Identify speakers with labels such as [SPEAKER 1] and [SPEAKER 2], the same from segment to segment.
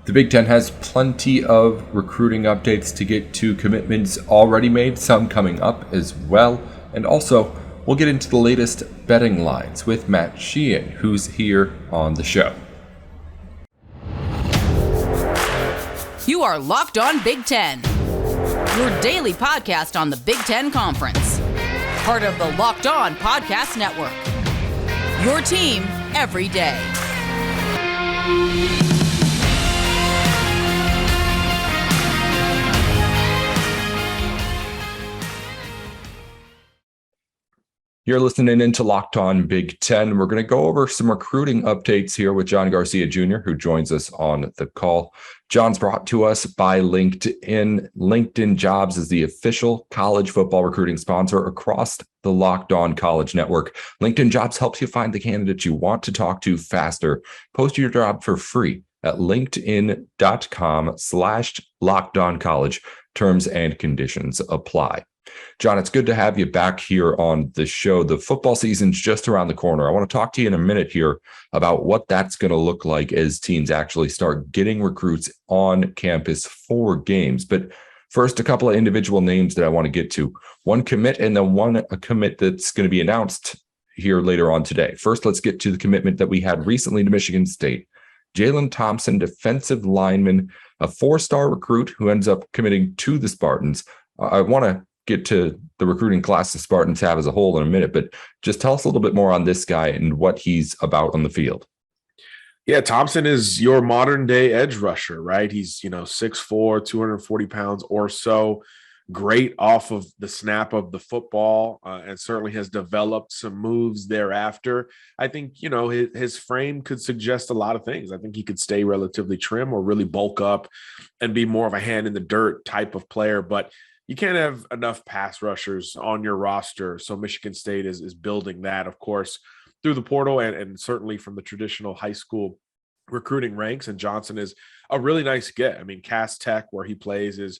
[SPEAKER 1] The Big Ten has plenty of recruiting updates to get to, commitments already made, some coming up as well. And also, we'll get into the latest betting lines with Matt Sheehan, who's here on the show.
[SPEAKER 2] You are Locked On Big Ten, your daily podcast on the Big Ten Conference. Part of the Locked On Podcast Network. Your team every day.
[SPEAKER 1] You're listening into Locked On Big Ten. We're going to go over some recruiting updates here with John Garcia Jr., who joins us on the call. John's brought to us by LinkedIn. LinkedIn Jobs is the official college football recruiting sponsor across the Locked On College Network. LinkedIn Jobs helps you find the candidates you want to talk to faster. Post your job for free at linkedin.com/LockedOnCollege. Terms and conditions apply. John, it's good to have you back here on the show. The football season's just around the corner. I want to talk to you in a minute here about what that's going to look like as teams actually start getting recruits on campus for games. But first, a couple of individual names that I want to get to. One commit and then a commit that's going to be announced here later on today. First, let's get to the commitment that we had recently to Michigan State. Jalen Thompson, defensive lineman, a 4-star recruit who ends up committing to the Spartans. I want to get to the recruiting class the Spartans have as a whole in a minute, but just tell us a little bit more on this guy and what he's about on the field.
[SPEAKER 3] Yeah, Thompson is your modern day edge rusher, right? He's, 6'4", 240 pounds or so. Great off of the snap of the football, and certainly has developed some moves thereafter. I think, his frame could suggest a lot of things. I think he could stay relatively trim or really bulk up and be more of a hand in the dirt type of player, but you can't have enough pass rushers on your roster. So Michigan State is building that, of course, through the portal and certainly from the traditional high school recruiting ranks. And Johnson is a really nice get. I mean, Cass Tech, where he plays, is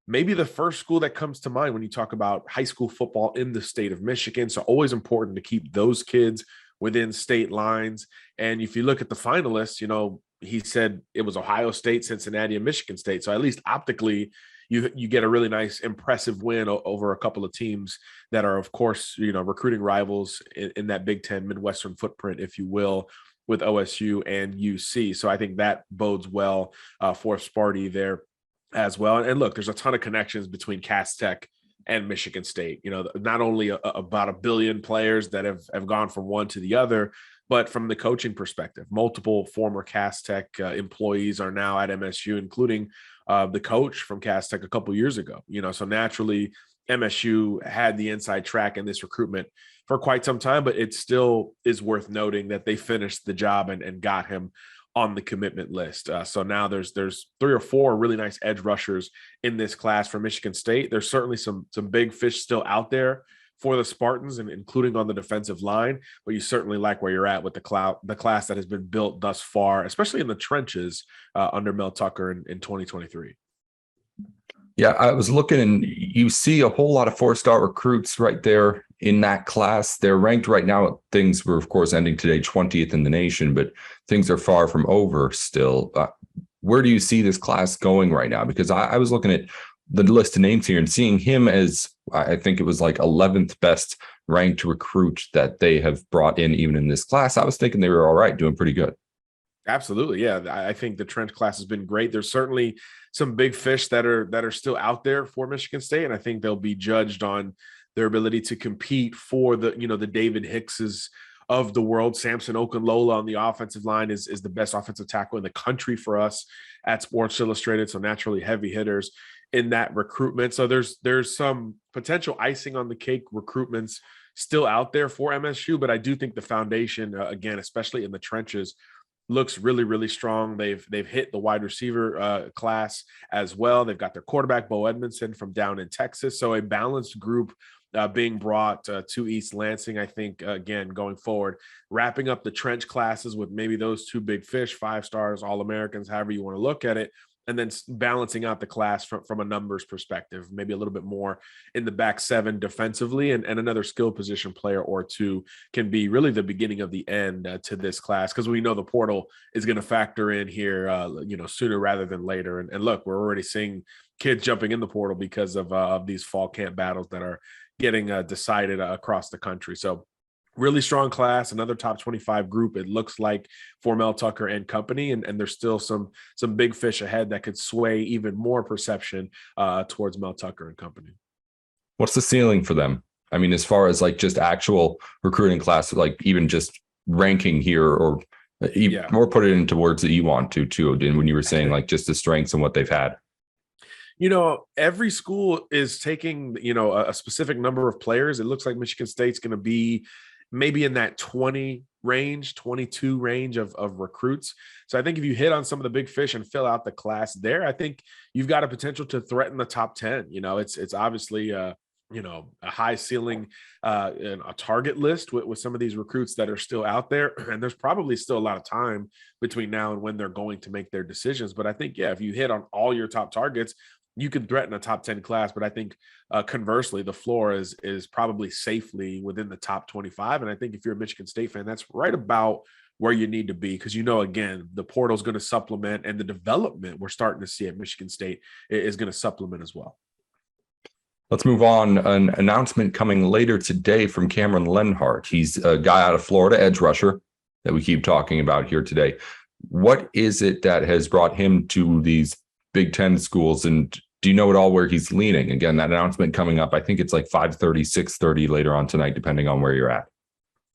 [SPEAKER 3] maybe the first school that comes to mind when you talk about high school football in the state of Michigan. So always important to keep those kids within state lines. And if you look at the finalists, he said it was Ohio State, Cincinnati, and Michigan State. So at least optically, you get a really nice, impressive win over a couple of teams that are, of course, recruiting rivals in that Big Ten Midwestern footprint, if you will, with OSU and UC. So I think that bodes well for Sparty there as well. And look, there's a ton of connections between Cass Tech and Michigan State. Not only about 1 billion players that have gone from one to the other, but from the coaching perspective, multiple former Cass Tech employees are now at MSU, including the coach from Cass Tech a couple years ago. So naturally, MSU had the inside track in this recruitment for quite some time, but it still is worth noting that they finished the job and got him on the commitment list. So now there's 3 or 4 really nice edge rushers in this class for Michigan State. There's certainly some big fish still out there for the Spartans, and including on the defensive line, but you certainly like where you're at with the class that has been built thus far, especially in the trenches under Mel Tucker in 2023.
[SPEAKER 1] Yeah, I was looking, and you see a whole lot of 4-star recruits right there in that class. They're ranked right now. Things were, of course, ending today 20th in the nation, but things are far from over still. Where do you see this class going right now? Because I was looking at the list of names here and seeing him as, I think it was like 11th best ranked recruit that they have brought in even in this class. I was thinking they were all right, doing pretty good.
[SPEAKER 3] Absolutely. Yeah. I think the trench class has been great. There's certainly some big fish that are still out there for Michigan State. And I think they'll be judged on their ability to compete for the David Hickses of the world. Samson Okunlola on the offensive line is the best offensive tackle in the country for us at Sports Illustrated. So naturally heavy hitters in that recruitment. So there's some potential icing on the cake recruitments still out there for MSU, but I do think the foundation, again, especially in the trenches, looks really, really strong. They've hit the wide receiver class as well. They've got their quarterback, Bo Edmondson, from down in Texas. So a balanced group being brought to East Lansing, I think, again, going forward, wrapping up the trench classes with maybe those 2 big fish, 5 stars, All-Americans, however you want to look at it. and then balancing out the class from a numbers perspective, maybe a little bit more in the back seven defensively, and another skill position player or two can be really the beginning of the end to this class, because we know the portal is going to factor in here, sooner rather than later. And look, we're already seeing kids jumping in the portal because of these fall camp battles that are getting decided across the country. So really strong class, another top 25 group, it looks like, for Mel Tucker and company. And there's still some big fish ahead that could sway even more perception towards Mel Tucker and company.
[SPEAKER 1] What's the ceiling for them? I mean, as far as like just actual recruiting class, like even just ranking here, or more put it into words that you want to too, when you were saying like just the strengths and what they've had.
[SPEAKER 3] Every school is taking, a specific number of players. It looks like Michigan State's going to be maybe in that 20 range, 22 range of recruits. So I think if you hit on some of the big fish and fill out the class there, I think you've got a potential to threaten the top 10. It's obviously a high ceiling and a target list with some of these recruits that are still out there. And there's probably still a lot of time between now and when they're going to make their decisions. But I think, if you hit on all your top targets, you can threaten a top 10 class. But I think conversely, the floor is probably safely within the top 25. And I think if you're a Michigan State fan, that's right about where you need to be, because, again, the portal is going to supplement, and the development we're starting to see at Michigan State is going to supplement as well.
[SPEAKER 1] Let's move on. An announcement coming later today from Cameron Lenhart. He's a guy out of Florida, edge rusher, that we keep talking about here today. What is it that has brought him to these Big Ten schools, and do you know at all where he's leaning? Again, that announcement coming up, I think it's like 5:30, 6:30 later on tonight, depending on where you're at.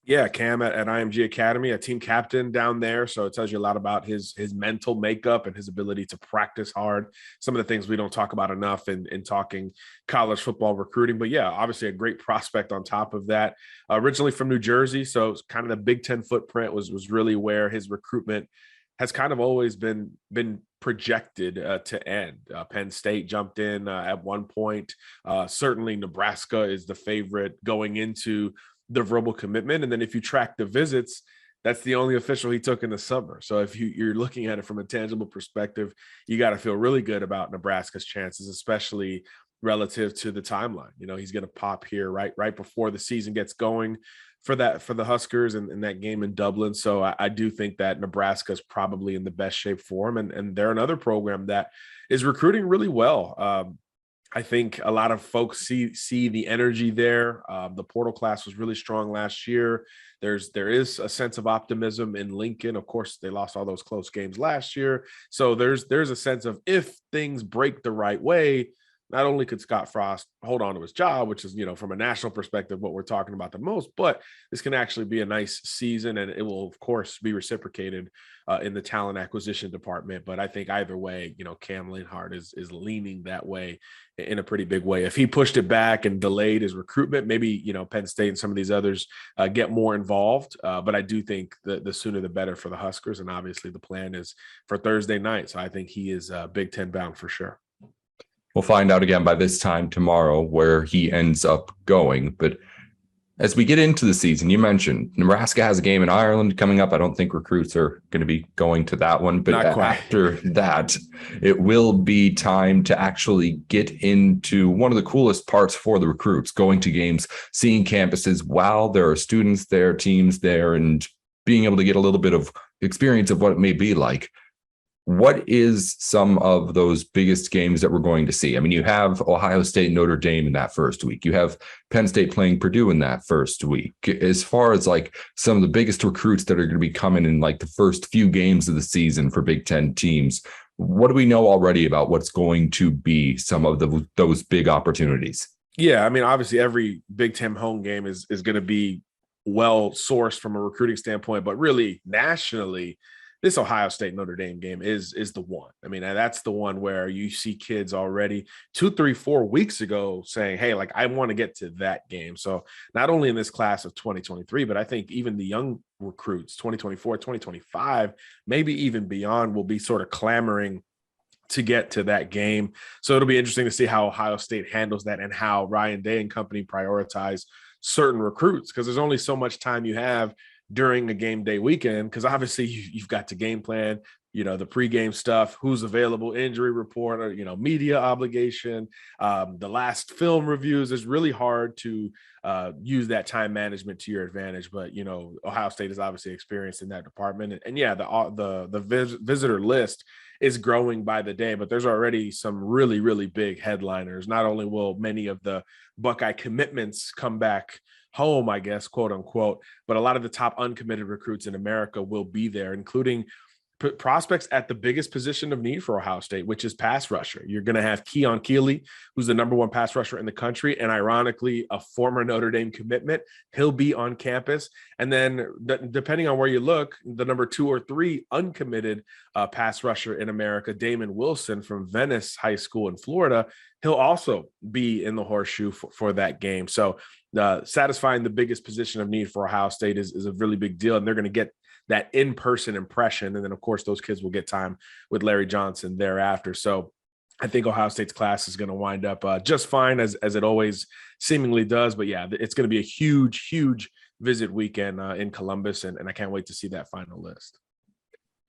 [SPEAKER 3] Yeah, Cam at IMG Academy, a team captain down there. So it tells you a lot about his mental makeup and his ability to practice hard. Some of the things we don't talk about enough in talking college football recruiting. But yeah, obviously a great prospect on top of that. Originally from New Jersey, so kind of the Big Ten footprint was really where his recruitment has kind of always been projected to end. Penn State jumped in at one point. Certainly Nebraska is the favorite going into the verbal commitment. And then if you track the visits, that's the only official he took in the summer. So if you're looking at it from a tangible perspective, you got to feel really good about Nebraska's chances, especially relative to the timeline. He's going to pop here right before the season gets going for the Huskers and that game in Dublin. So I do think that Nebraska is probably in the best shape for him. And they're another program that is recruiting really well. I think a lot of folks see the energy there. The portal class was really strong last year. There is a sense of optimism in Lincoln. Of course, they lost all those close games last year. So there's a sense of, if things break the right way, not only could Scott Frost hold on to his job, which is, from a national perspective, what we're talking about the most, but this can actually be a nice season, and it will, of course, be reciprocated in the talent acquisition department. But I think either way, Cam Lenhart is leaning that way in a pretty big way. If he pushed it back and delayed his recruitment, maybe, Penn State and some of these others get more involved. But I do think the sooner the better for the Huskers. And obviously the plan is for Thursday night. So I think he is Big Ten bound for sure.
[SPEAKER 1] We'll find out again by this time tomorrow where he ends up going. But as we get into the season, you mentioned Nebraska has a game in Ireland coming up. I don't think recruits are going to be going to that one. But after that, it will be time to actually get into one of the coolest parts for the recruits, going to games, seeing campuses while there are students there, teams there, and being able to get a little bit of experience of what it may be like. What is some of those biggest games that we're going to see? I mean, you have Ohio State, Notre Dame in that first week. You have Penn State playing Purdue in that first week. As far as like some of the biggest recruits that are going to be coming in like the first few games of the season for Big Ten teams, what do we know already about what's going to be some of those big opportunities? Yeah,
[SPEAKER 3] I mean, obviously every Big Ten home game is going to be well sourced from a recruiting standpoint, but really nationally, this Ohio State Notre Dame game is the one. I mean, that's the one where you see kids already 2, 3, 4 weeks ago saying, hey, like, I want to get to that game. So not only in this class of 2023, but I think even the young recruits, 2024, 2025, maybe even beyond, will be sort of clamoring to get to that game. So it'll be interesting to see how Ohio State handles that and how Ryan Day and company prioritize certain recruits, because there's only so much time you have during a game day weekend, because obviously you've got to game plan, the pregame stuff, who's available, injury report, or, media obligation, the last film reviews. It's really hard to use that time management to your advantage. But, Ohio State is obviously experienced in that department. And yeah, the visitor list is growing by the day, but there's already some really, really big headliners. Not only will many of the Buckeye commitments come back home, I guess, quote unquote, but a lot of the top uncommitted recruits in America will be there, including prospects at the biggest position of need for Ohio State, which is pass rusher. You're going to have Keon Keeley, who's the number one pass rusher in the country, and ironically, a former Notre Dame commitment. He'll be on campus. And then depending on where you look, the number 2 or 3 uncommitted pass rusher in America, Damon Wilson from Venice High School in Florida, he'll also be in the horseshoe for that game. So satisfying the biggest position of need for Ohio State is a really big deal, and they're going to get that in-person impression. And then, of course, those kids will get time with Larry Johnson thereafter. So I think Ohio State's class is going to wind up just fine, as it always seemingly does. But, yeah, it's going to be a huge, huge visit weekend in Columbus, and I can't wait to see that final list.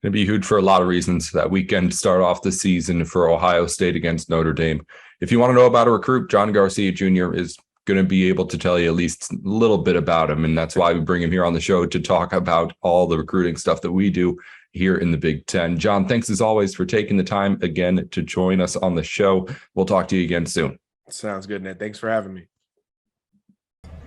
[SPEAKER 1] Going to be huge for a lot of reasons. That weekend start off the season for Ohio State against Notre Dame. If you want to know about a recruit, John Garcia Jr. is going to be able to tell you at least a little bit about him. And that's why we bring him here on the show to talk about all the recruiting stuff that we do here in the Big Ten. John, thanks as always for taking the time again to join us on the show. We'll talk to you again soon.
[SPEAKER 3] Sounds good, Nate. Thanks for having me.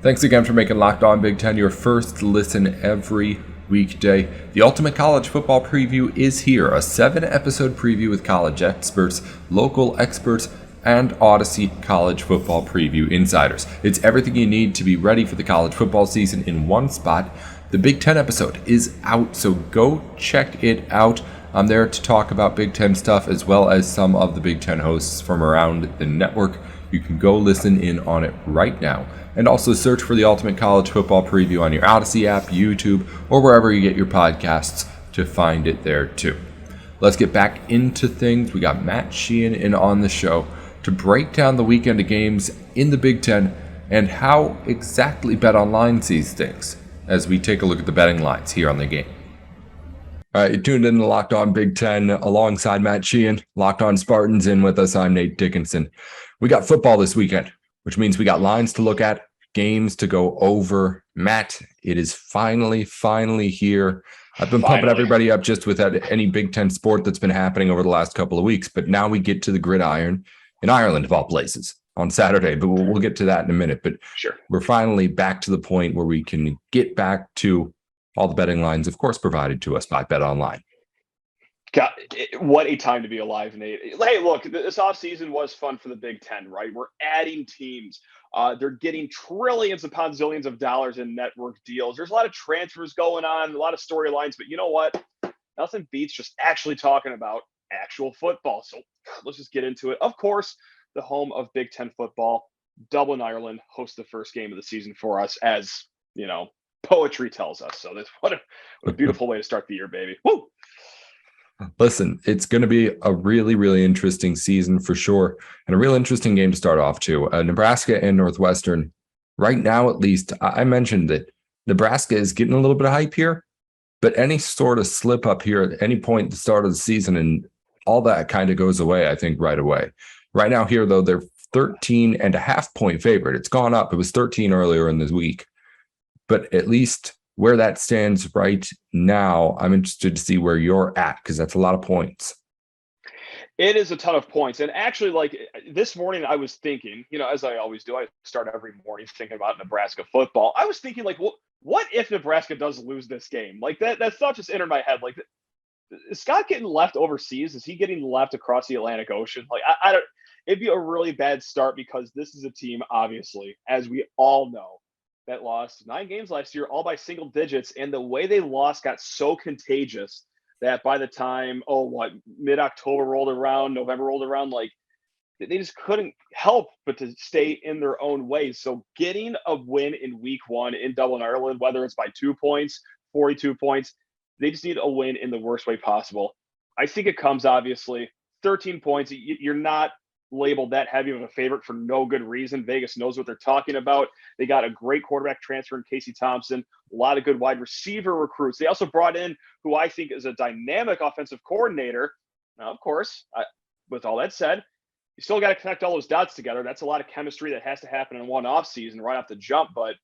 [SPEAKER 1] Thanks again for making Locked On Big Ten your first listen every weekday. The ultimate college football preview is here, a 7-episode preview with college experts, local experts, and Odyssey College Football Preview Insiders. It's everything you need to be ready for the college football season in one spot. The Big Ten episode is out, so go check it out. I'm there to talk about Big Ten stuff as well as some of the Big Ten hosts from around the network. You can go listen in on it right now. And also search for the Ultimate College Football Preview on your Odyssey app, YouTube, or wherever you get your podcasts to find it there too. Let's get back into things. We got Matt Sheehan in on the show to break down the weekend of games in the Big Ten and how exactly BetOnline sees things as we take a look at the betting lines here on the game. All right, you tuned in to Locked On Big Ten alongside Matt Sheehan. Locked On Spartans in with us. I'm Nate Dickinson. We got football this weekend, which means we got lines to look at, games to go over. Matt, it is finally here. I've been pumping everybody up just with any Big Ten sport that's been happening over the last couple of weeks, but now we get to the gridiron in Ireland, of all places, on Saturday. But we'll get to that in a minute. But
[SPEAKER 4] sure,
[SPEAKER 1] we're finally back to the point where we can get back to all the betting lines, of course, provided to us by BetOnline.
[SPEAKER 4] God, what a time to be alive, Nate. Hey, look, this offseason was fun for the Big Ten, right? We're adding teams. They're getting trillions upon zillions of dollars in network deals. There's a lot of transfers going on, a lot of storylines. But you know what? Nothing beats just actually talking about actual football. So let's just get into it. Of course, the home of Big Ten football, Dublin, Ireland, hosts the first game of the season for us, as poetry tells us. So that's what a beautiful way to start the year, baby. Woo!
[SPEAKER 1] Listen, it's going to be a really, really interesting season for sure, and a real interesting game to start off too. Nebraska and Northwestern, right now at least, I mentioned that Nebraska is getting a little bit of hype here, but any sort of slip up here at any point at the start of the season and all that kind of goes away, I think, right away. Right now here, though, they're 13.5-point favorite. It's gone up. It was 13 earlier in this week, but at least where that stands right now, I'm interested to see where you're at, because that's a lot of points.
[SPEAKER 4] It is a ton of points. And actually, like this morning, I was thinking, as I always do, I start every morning thinking about Nebraska football. I was thinking, like, what if Nebraska does lose this game? Like that thought just entered my head. Like, is Scott getting left overseas? Is he getting left across the Atlantic Ocean? Like, I don't. It'd be a really bad start, because this is a team, obviously, as we all know, that lost 9 games last year, all by single digits. And the way they lost got so contagious that by the time, mid-October rolled around, November rolled around, like they just couldn't help but to stay in their own ways. So getting a win in week 1 in Dublin, Ireland, whether it's by 2 points, 42 points, they just need a win in the worst way possible. I think it comes, obviously, 13 points. You're not labeled that heavy of a favorite for no good reason. Vegas knows what they're talking about. They got a great quarterback transfer in Casey Thompson, a lot of good wide receiver recruits. They also brought in who I think is a dynamic offensive coordinator. Now, of course, with all that said, you still got to connect all those dots together. That's a lot of chemistry that has to happen in one offseason right off the jump. But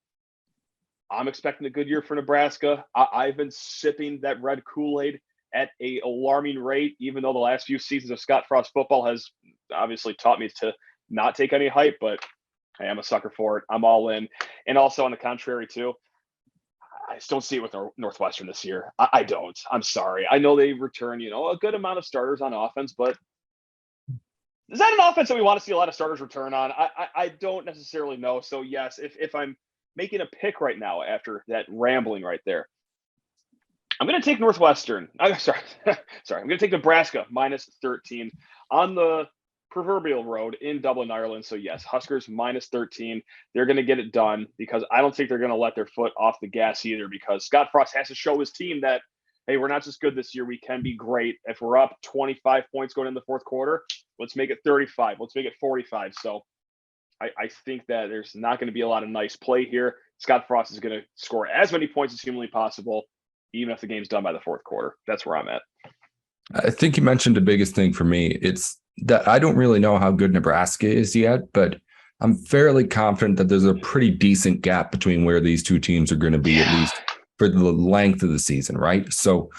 [SPEAKER 4] I'm expecting a good year for Nebraska. I've been sipping that red Kool-Aid at an alarming rate, even though the last few seasons of Scott Frost football has obviously taught me to not take any hype, but I am a sucker for it. I'm all in. And also on the contrary too, I just don't see it with Northwestern this year. I don't. I'm sorry. I know they return, a good amount of starters on offense, but is that an offense that we want to see a lot of starters return on? I don't necessarily know. So yes, if I'm making a pick right now after that rambling right there, I'm going to take Northwestern. I'm sorry. I'm going to take Nebraska minus 13 on the proverbial road in Dublin, Ireland. So yes, Huskers minus 13. They're going to get it done because I don't think they're going to let their foot off the gas either, because Scott Frost has to show his team that, hey, we're not just good this year. We can be great. If we're up 25 points going in the fourth quarter, let's make it 35. Let's make it 45. So I think that there's not going to be a lot of nice play here. Scott Frost is going to score as many points as humanly possible, even if the game's done by the fourth quarter. That's where I'm at.
[SPEAKER 1] I think you mentioned the biggest thing for me. It's that I don't really know how good Nebraska is yet, but I'm fairly confident that there's a pretty decent gap between where these two teams are going to be, at least for the length of the season, right? So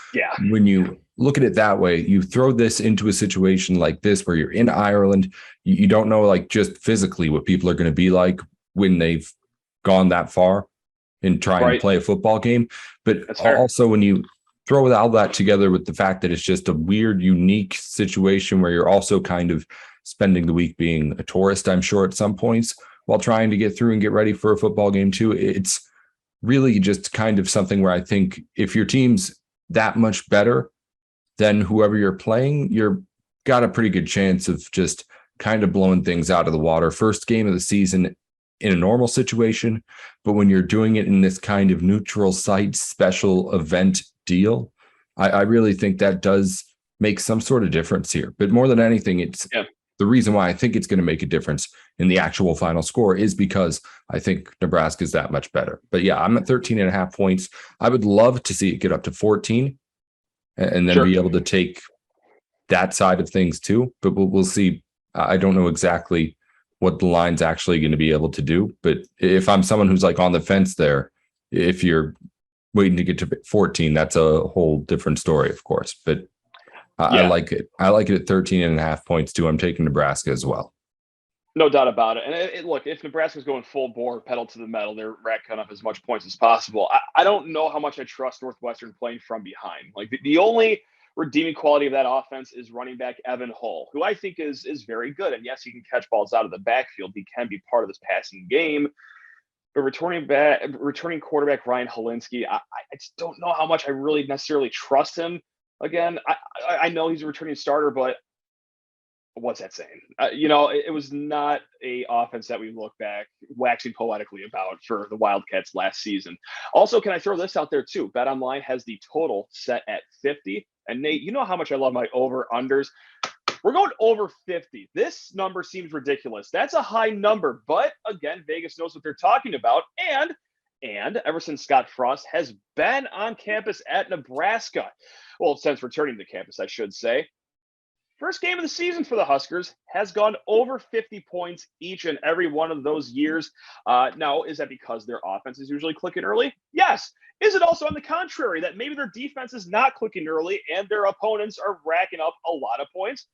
[SPEAKER 1] when you look at it that way, you throw this into a situation like this where you're in Ireland, you don't know like just physically what people are going to be like when they've gone that far in trying to play a football game. But also when you throw all that together with the fact that it's just a weird, unique situation where you're also kind of spending the week being a tourist, I'm sure, at some points while trying to get through and get ready for a football game too. It's really just kind of something where I think if your team's that much better than whoever you're playing, you're got a pretty good chance of just kind of blowing things out of the water. First game of the season in a normal situation, but when you're doing it in this kind of neutral site special event deal, I really think that does make some sort of difference here. But more than anything, it's the reason why I think it's going to make a difference in the actual final score is because I think Nebraska is that much better. But yeah, I'm at 13.5 points. I would love to see it get up to 14 and then be able to take that side of things too. But we'll see. I don't know exactly what the line's actually going to be able to do. But if I'm someone who's like on the fence there, if you're waiting to get to 14, that's a whole different story, of course. But I like it. I like it at 13.5 points too. I'm taking Nebraska as well.
[SPEAKER 4] No doubt about it. And look, if Nebraska's going full bore, pedal to the metal, they're racking up as much points as possible. I don't know how much I trust Northwestern playing from behind. Like the only redeeming quality of that offense is running back Evan Hull, who I think is very good. And yes, he can catch balls out of the backfield. He can be part of this passing game. But returning quarterback Ryan Helinski, I just don't know how much I really necessarily trust him. Again, I know he's a returning starter, but what's that saying? It was not a offense that we look back waxing poetically about for the Wildcats last season. Also, can I throw this out there too? BetOnline has the total set at 50. And Nate, you know how much I love my over-unders. We're going over 50. This number seems ridiculous. That's a high number, but again, Vegas knows what they're talking about. And ever since Scott Frost has been on campus at Nebraska, well, since returning to campus, I should say, first game of the season for the Huskers has gone over 50 points each and every one of those years. Now, is that because their offense is usually clicking early? Yes. Is it also on the contrary that maybe their defense is not clicking early and their opponents are racking up a lot of points?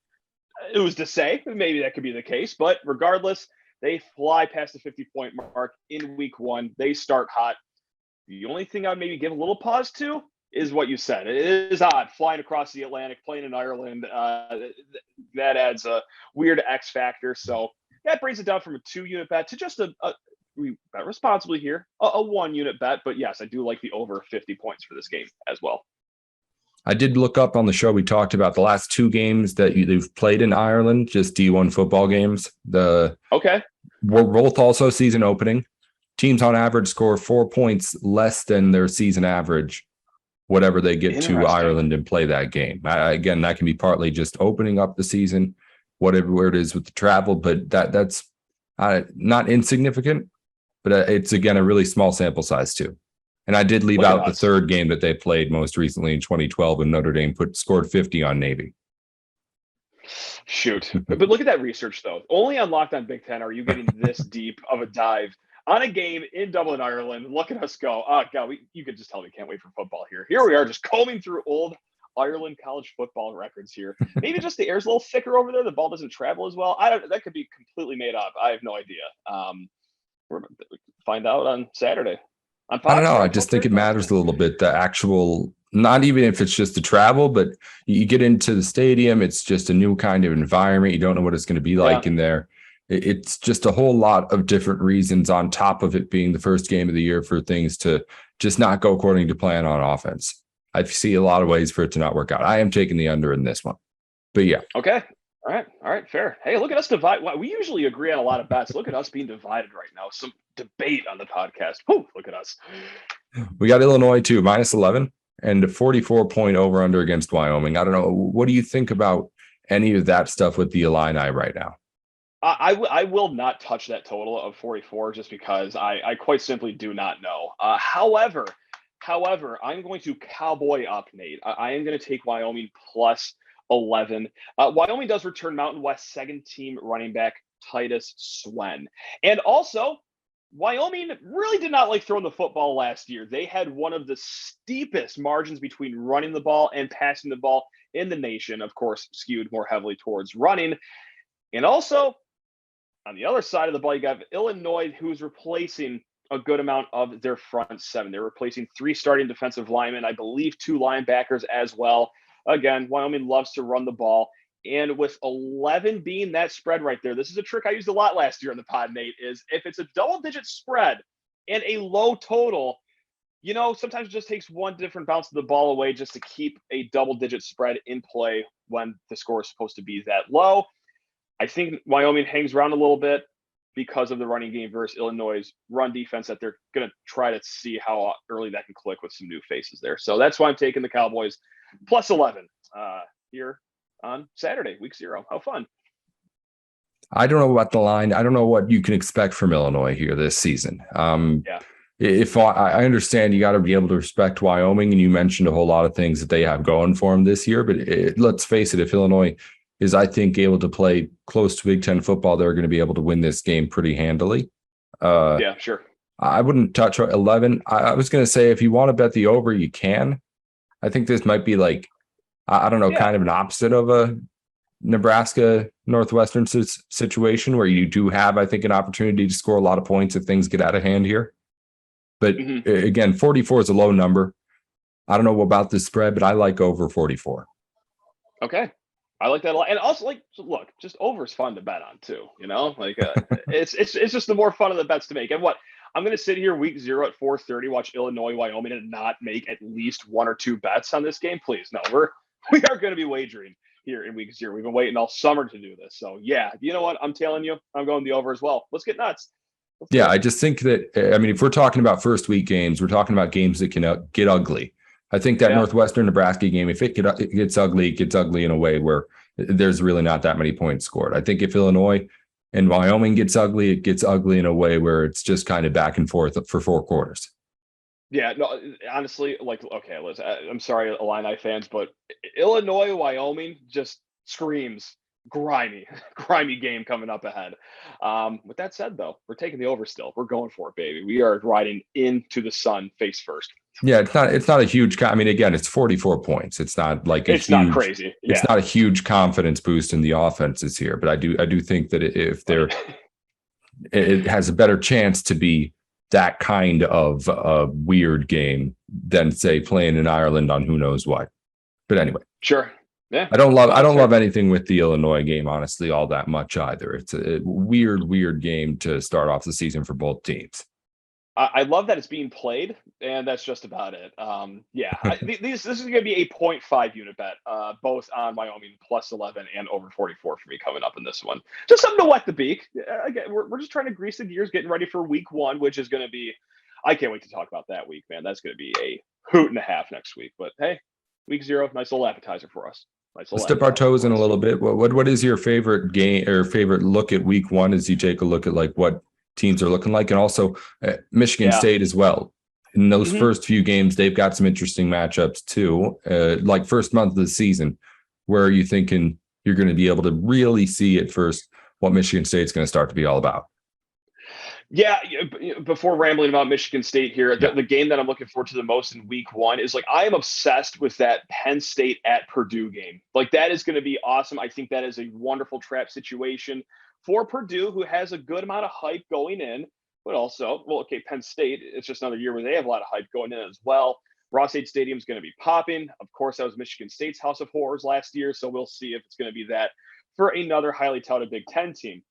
[SPEAKER 4] Who's to say? Maybe that could be the case, but regardless, they fly past the 50-point mark in week one. They start hot. The only thing I'd maybe give a little pause to is what you said. It is odd flying across the Atlantic, playing in Ireland. That adds a weird X factor. So that brings it down from a 2-unit bet to just we bet responsibly here, a 1-unit bet. But yes, I do like the over 50 points for this game as well.
[SPEAKER 1] I did look up on the show. We talked about the last 2 games that you've played in Ireland, just D1 football games. We're both also season opening. Teams on average score 4 points less than their season average, whatever they get to Ireland and play that game. Again, that can be partly just opening up the season, whatever it is with the travel, but that's not insignificant, but it's, again, a really small sample size too. And I did leave out the third game that they played most recently in 2012 when Notre Dame scored 50 on Navy.
[SPEAKER 4] Shoot. But look at that research, though. Only on Locked On Big Ten are you getting this deep of a dive on a game in Dublin, Ireland. Look at us go. Oh, God, you could just tell we can't wait for football here. Here we are just combing through old Ireland college football records here. Maybe just the air's a little thicker over there. The ball doesn't travel as well. That could be completely made up. I have no idea. We're going to find out on Saturday. On Fox,
[SPEAKER 1] I don't know.
[SPEAKER 4] right?
[SPEAKER 1] I just think it matters a little bit. The actual, not even if it's just the travel, but you get into the stadium, it's just a new kind of environment. You don't know what it's going to be like in there. It's just a whole lot of different reasons on top of it being the first game of the year for things to just not go according to plan on offense. I see a lot of ways for it to not work out. I am taking the under in this one, but yeah.
[SPEAKER 4] Okay. All right. Fair. Hey, look at us divide. We usually agree on a lot of bets. Look at us being divided right now. Some debate on the podcast. Whew, look at us.
[SPEAKER 1] We got Illinois too, -11 and a 44-point over under against Wyoming. I don't know. What do you think about any of that stuff with the Illini right now?
[SPEAKER 4] I will not touch that total of 44 just because I quite simply do not know. However, I'm going to cowboy up, Nate. I am going to take Wyoming plus 11. Wyoming does return Mountain West second-team running back Titus Swen. And also, Wyoming really did not like throwing the football last year. They had one of the steepest margins between running the ball and passing the ball in the nation, of course, skewed more heavily towards running. And also, on the other side of the ball, you got Illinois, who's replacing a good amount of their front seven. They're replacing 3 starting defensive linemen, I believe 2 linebackers as well. Again, Wyoming loves to run the ball. And with 11 being that spread right there, this is a trick I used a lot last year on the pod, Nate, is if it's a double-digit spread and a low total, sometimes it just takes one different bounce of the ball away just to keep a double-digit spread in play when the score is supposed to be that low. I think Wyoming hangs around a little bit because of the running game versus Illinois' run defense that they're going to try to see how early that can click with some new faces there. So that's why I'm taking the Cowboys plus 11 here on Saturday, week 0. How fun.
[SPEAKER 1] I don't know about the line. I don't know what you can expect from Illinois here this season. If I understand, you got to be able to respect Wyoming, and you mentioned a whole lot of things that they have going for them this year. But let's face it, if Illinois is, I think, able to play close to Big Ten football, they're going to be able to win this game pretty handily.
[SPEAKER 4] Yeah, sure.
[SPEAKER 1] I wouldn't touch 11. I was going to say, if you want to bet the over, you can. I think this might be like, I don't know, kind of an opposite of a Nebraska Northwestern situation where you do have, I think, an opportunity to score a lot of points if things get out of hand here. But again, 44 is a low number. I don't know about the spread, but I like over 44.
[SPEAKER 4] Okay. I like that a lot. And also, look, just over is fun to bet on too, it's just the more fun of the bets to make. And I'm going to sit here week 0 at 4:30, watch Illinois, Wyoming, and not make at least 1 or 2 bets on this game. Please, no, we are going to be wagering here in week 0. We've been waiting all summer to do this. So yeah, you know what? I'm telling you, I'm going the over as well. Let's get nuts.
[SPEAKER 1] I just think that, if we're talking about first week games, we're talking about games that can get ugly. I think that Northwestern Nebraska game, if it gets ugly, it gets ugly in a way where there's really not that many points scored. I think if Illinois and Wyoming gets ugly, it gets ugly in a way where it's just kind of back and forth for 4 quarters.
[SPEAKER 4] Yeah, no, honestly, okay, Liz, I'm sorry, Illini fans, but Illinois, Wyoming just screams grimy game coming up ahead. With that said, though, we're taking the over still. We're going for it, baby. We are riding into the sun face first.
[SPEAKER 1] Yeah, it's not a huge. Again, it's 44 points. It's not like
[SPEAKER 4] it's not crazy. Yeah.
[SPEAKER 1] It's not a huge confidence boost in the offenses here, but I do think that if they're, it has a better chance to be that kind of a weird game than, say, playing in Ireland on who knows what. But anyway,
[SPEAKER 4] sure. Yeah,
[SPEAKER 1] I don't love anything with the Illinois game, honestly, all that much either. It's a weird game to start off the season for both teams.
[SPEAKER 4] I love that it's being played, and that's just about it. This is going to be a 0.5 unit bet, both on Wyoming plus 11 and over 44 for me coming up in this one. Just something to wet the beak. Again, we're just trying to grease the gears, getting ready for week 1, which is going to be, I can't wait to talk about that week, man. That's going to be a hoot and a half next week. But hey, week 0, nice little appetizer for us.
[SPEAKER 1] Let's dip our toes in a little bit. What is your favorite game or favorite look at week one as you take a look at like what teams are looking like, and also Michigan State as well? In those first few games, they've got some interesting matchups too. Like first month of the season, where are you thinking you're going to be able to really see at first what Michigan State's going to start to be all about?
[SPEAKER 4] Yeah, before rambling about Michigan State here, the game that I'm looking forward to the most in week one is like, I am obsessed with that Penn State at Purdue game. Like, that is going to be awesome. I think that is a wonderful trap situation for Purdue, who has a good amount of hype going in, but also, well, okay, Penn State, it's just another year where they have a lot of hype going in as well. Ross-Ade Stadium is going to be popping. Of course, that was Michigan State's House of Horrors last year, so we'll see if it's going to be that for another highly touted Big Ten team.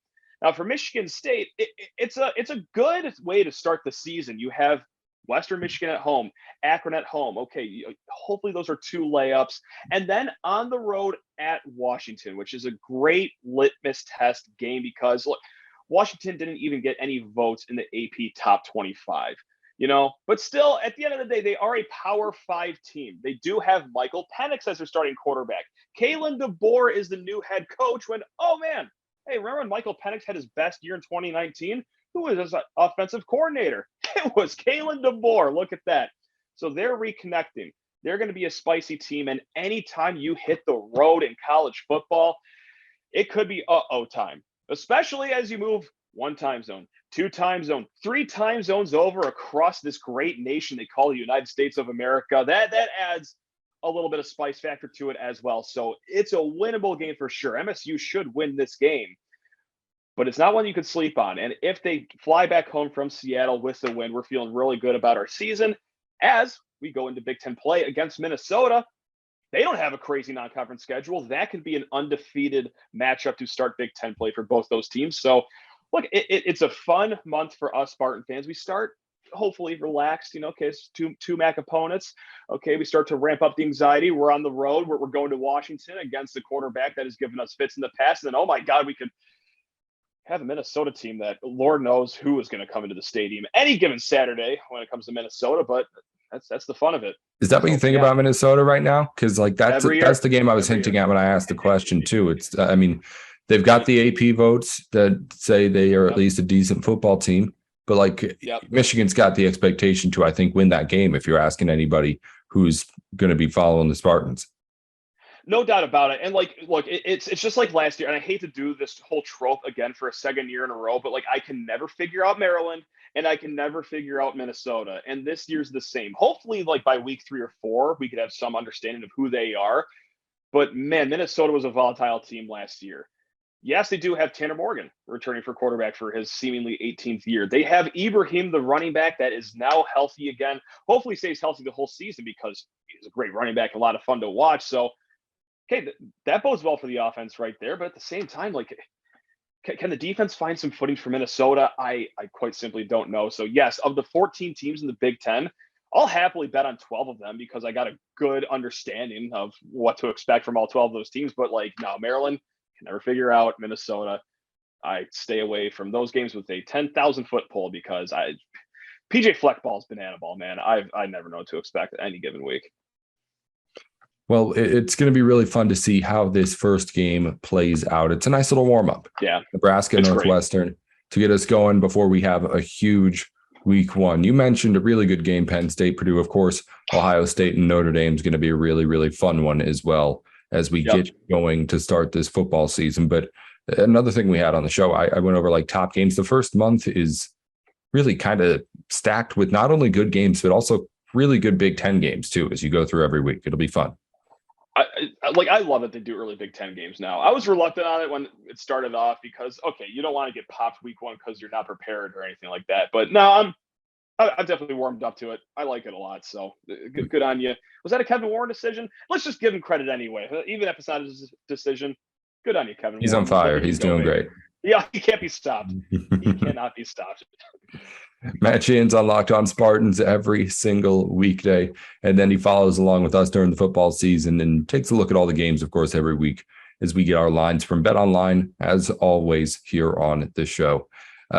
[SPEAKER 4] Now, for Michigan State, it's a good way to start the season. You have Western Michigan at home, Akron at home. Okay, hopefully those are 2 layups. And then on the road at Washington, which is a great litmus test game because, look, Washington didn't even get any votes in the AP top 25. But still, at the end of the day, they are a Power 5 team. They do have Michael Penix as their starting quarterback. Kalen DeBoer is the new head coach when, oh man, hey, remember when Michael Penix had his best year in 2019? Who was his offensive coordinator? It was Kalen DeBoer. Look at that. So they're reconnecting. They're going to be a spicy team. And anytime you hit the road in college football, it could be uh-oh time, especially as you move 1 time zone, 2 time zone, 3 time zones over across this great nation they call the United States of America. That adds a little bit of spice factor to it as well. So it's a winnable game for sure. MSU should win this game, but it's not one you could sleep on. And if they fly back home from Seattle with the win, we're feeling really good about our season as we go into Big Ten play against Minnesota. They don't have a crazy non-conference schedule. That could be an undefeated matchup to start Big Ten play for both those teams. So look, it's a fun month for us Spartan fans. We start hopefully relaxed, okay, it's two MAC opponents. Okay, we start to ramp up the anxiety. We're on the road. We're going to Washington against the quarterback that has given us fits in the past. And then, oh my God, we could have a Minnesota team that Lord knows who is going to come into the stadium any given Saturday when it comes to Minnesota. But that's the fun of it.
[SPEAKER 1] Is that what you think about Minnesota right now? Because like that's the game I was hinting at when I asked the question too. It's they've got the AP votes that say they are at least a decent football team. But like Michigan's got the expectation to, I think, win that game if you're asking anybody who's going to be following the Spartans.
[SPEAKER 4] No doubt about it. And like, look, it's just like last year. And I hate to do this whole trope again for a second year in a row, but like I can never figure out Maryland and I can never figure out Minnesota. And this year's the same. Hopefully, like by week 3 or 4, we could have some understanding of who they are. But man, Minnesota was a volatile team last year. Yes, they do have Tanner Morgan returning for quarterback for his seemingly 18th year. They have Ibrahim, the running back, that is now healthy again. Hopefully stays healthy the whole season because he's a great running back, a lot of fun to watch. So, okay, that bodes well for the offense right there. But at the same time, like, can the defense find some footing for Minnesota? I quite simply don't know. So, yes, of the 14 teams in the Big Ten, I'll happily bet on 12 of them because I got a good understanding of what to expect from all 12 of those teams. But, like, no, Maryland – can never figure out. Minnesota, I stay away from those games with a 10,000-foot pole because PJ Fleckball's banana ball, man. I never know what to expect any given week.
[SPEAKER 1] Well, it's going to be really fun to see how this first game plays out. It's a nice little warm-up.
[SPEAKER 4] Yeah.
[SPEAKER 1] Nebraska and Northwestern to get us going before we have a huge week 1. You mentioned a really good game, Penn State, Purdue. Of course, Ohio State and Notre Dame is going to be a really, really fun one as well as we get going to start this football season. But another thing we had on the show, I went over like top games. The first month is really kind of stacked with not only good games, but also really good Big Ten games too, as you go through every week. It'll be fun.
[SPEAKER 4] I love that they do early Big Ten games now. I was reluctant on it when it started off because, okay, you don't want to get popped week 1 because you're not prepared or anything like that. But no, I've definitely warmed up to it. I like it a lot. So good on you. Was that a Kevin Warren decision? Let's just give him credit anyway. Even if it's not his decision, good on you, Kevin.
[SPEAKER 1] He's on fire. He's doing great.
[SPEAKER 4] Yeah, he can't be stopped. He cannot be stopped.
[SPEAKER 1] Matt Sheehan's on Locked On Spartans every single weekday. And then he follows along with us during the football season and takes a look at all the games, of course, every week as we get our lines from BetOnline, as always, here on this show.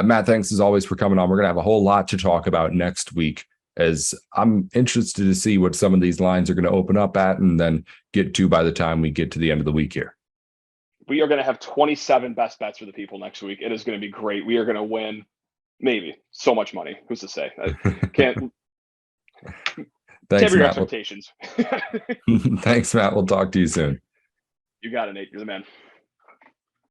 [SPEAKER 1] Matt, thanks as always for coming on. We're going to have a whole lot to talk about next week as I'm interested to see what some of these lines are going to open up at and then get to by the time we get to the end of the week here.
[SPEAKER 4] We are going to have 27 best bets for the people next week. It is going to be great. We are going to win maybe so much money. Who's to say? I can't.
[SPEAKER 1] Thanks,
[SPEAKER 4] your
[SPEAKER 1] Matt.
[SPEAKER 4] expectations.
[SPEAKER 1] Thanks, Matt. We'll talk to you soon.
[SPEAKER 4] You got it, Nate. You're the man.